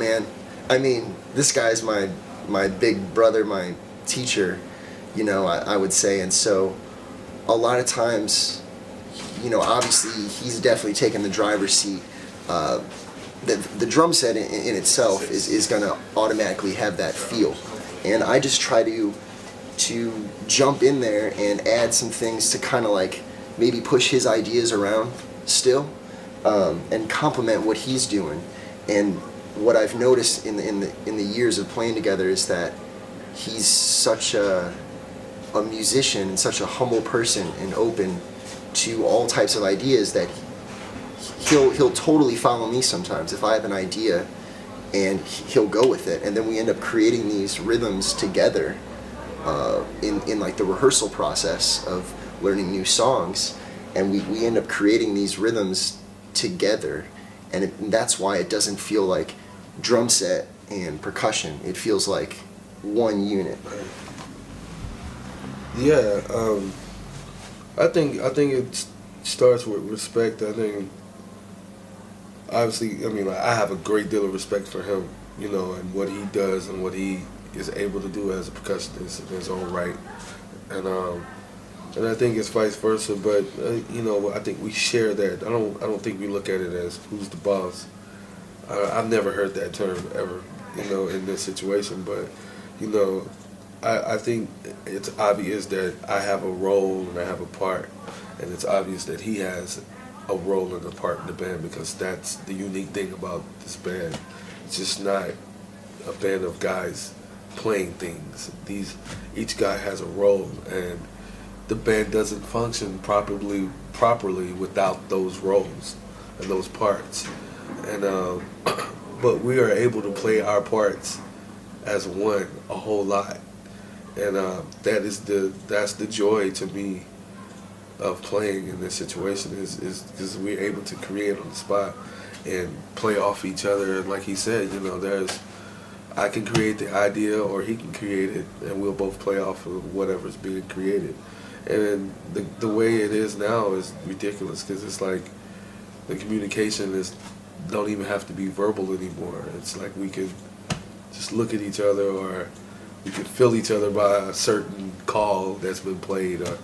Man, I mean, this guy's my big brother, my teacher, I would say. And so a lot of times, obviously he's definitely taken the driver's seat. The drum set in itself is going to automatically have that feel. And I just try to jump in there and add some things to kind of like maybe push his ideas around still, and complement what he's doing. And what I've noticed in the years of playing together is that he's such a musician and such a humble person and open to all types of ideas that he'll totally follow me sometimes if I have an idea, and he'll go with it, and then we end up creating these rhythms together in like the rehearsal process of learning new songs, and we end up creating these rhythms together, and that's why it doesn't feel like drum set and percussion. It feels like one unit. Yeah, I think it starts with respect. I think obviously, I have a great deal of respect for him, and what he does and what he is able to do as a percussionist in his own right, and I think it's vice versa. But I think we share that. I don't think we look at it as who's the boss. I've never heard that term ever, in this situation. But I think it's obvious that I have a role and I have a part, and it's obvious that he has a role and a part in the band, because that's the unique thing about this band. It's just not a band of guys playing things. Each guy has a role, and the band doesn't function properly without those roles and those parts. And but we are able to play our parts as one a whole lot, and that's the joy to me of playing in this situation, is because we're able to create on the spot and play off each other. And like he said, I can create the idea or he can create it, and we'll both play off of whatever's being created. And the way it is now is ridiculous, because it's like the communication don't even have to be verbal anymore. It's like we can just look at each other, or we can feel each other by a certain call that's been played, or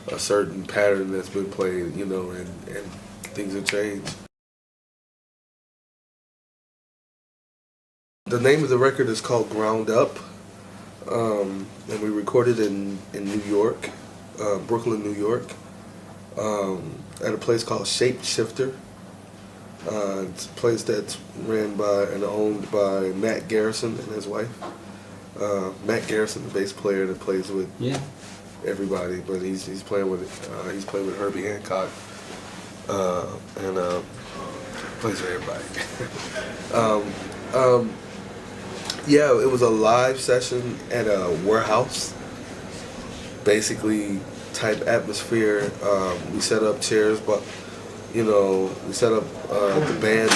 a certain pattern that's been played, and things have changed. The name of the record is called Ground Up, and we recorded in New York, Brooklyn, New York, at a place called Shapeshifter. It's a place that's ran by and owned by Matt Garrison and his wife. Matt Garrison, the bass player that plays with everybody, but he's playing with Herbie Hancock, and plays with everybody. Yeah, it was a live session at a warehouse, basically type atmosphere. We set up chairs, but we set up the band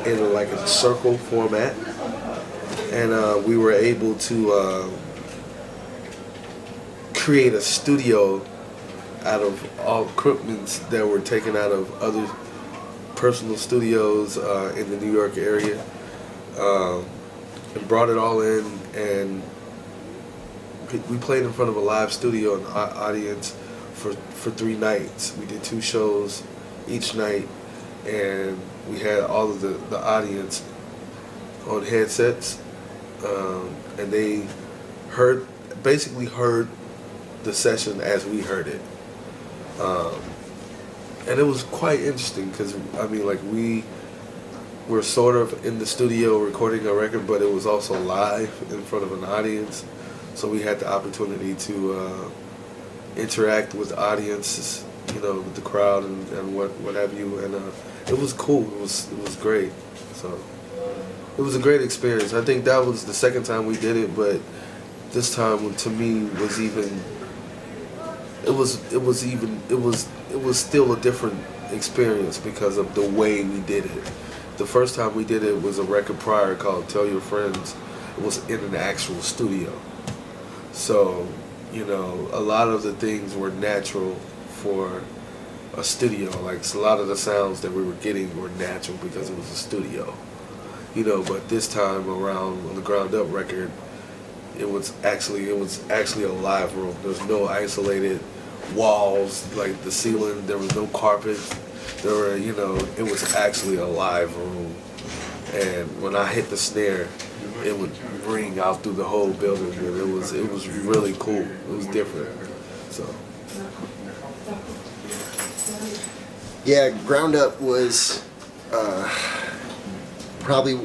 in like a circle format, and we were able to create a studio out of all equipment that were taken out of other personal studios in the New York area, and brought it all in, and we played in front of a live studio and audience for 3 nights. We did 2 shows each night, and we had all of the audience on headsets, and they basically heard the session as we heard it, and it was quite interesting, because we were sort of in the studio recording a record, but it was also live in front of an audience, so we had the opportunity to interact with the audiences, with the crowd and what have you, and it was cool. It was great. So it was a great experience. I think that was the second time we did it, but this time to me was even. It was still a different experience because of the way we did it. The first time we did it was a record prior called Tell Your Friends. It was in an actual studio. So, a lot of the things were natural for a studio. Like a lot of the sounds that we were getting were natural because it was a studio. you know. But this time around on the Ground Up record, it was actually a live room. There was no isolated walls like the ceiling. There was no carpet. There were, you know, it was actually a live room. And when I hit the snare, it would ring out through the whole building. And it was really cool. It was different. So. Yeah, Ground Up was probably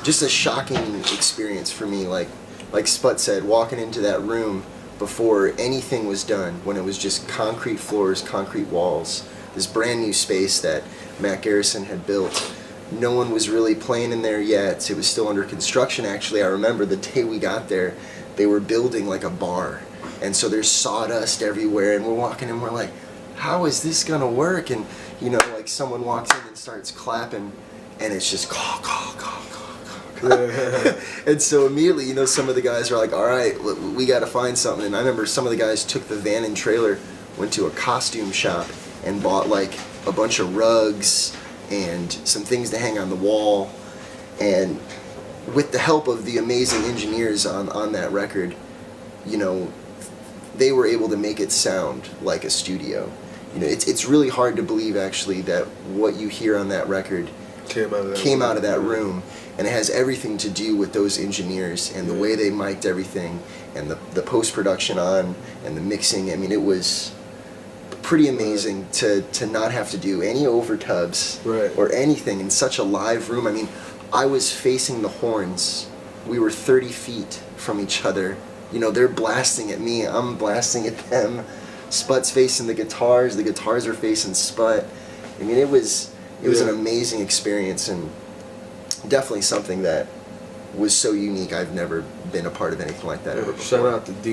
just a shocking experience for me. Like Sput said, walking into that room before anything was done, when it was just concrete floors, concrete walls, this brand new space that Matt Garrison had built. No one was really playing in there yet. It was still under construction, actually. I remember the day we got there, they were building like a bar. And so there's sawdust everywhere, and we're walking in, we're like, how is this gonna work? And, you know, like someone walks in and starts clapping, and it's just caw, caw, caw, caw, caw. And so immediately, you know, some of the guys are like, all right, we gotta find something. And I remember some of the guys took the van and trailer, went to a costume shop, and bought like a bunch of rugs and some things to hang on the wall. And with the help of the amazing engineers on that record, you know, they were able to make it sound like a studio. You know, it's really hard to believe actually that what you hear on that record came out of that room, and it has everything to do with those engineers and the way they mic'd everything, and the post-production on, and the mixing. I mean, it was pretty amazing to not have to do any overtubs or anything in such a live room. I mean, I was facing the horns. We were 30 feet from each other. You know, they're blasting at me, I'm blasting at them. Sput's facing the guitars are facing Sput. I mean, it was an amazing experience, and definitely something that was so unique. I've never been a part of anything like that ever before. Shout out to D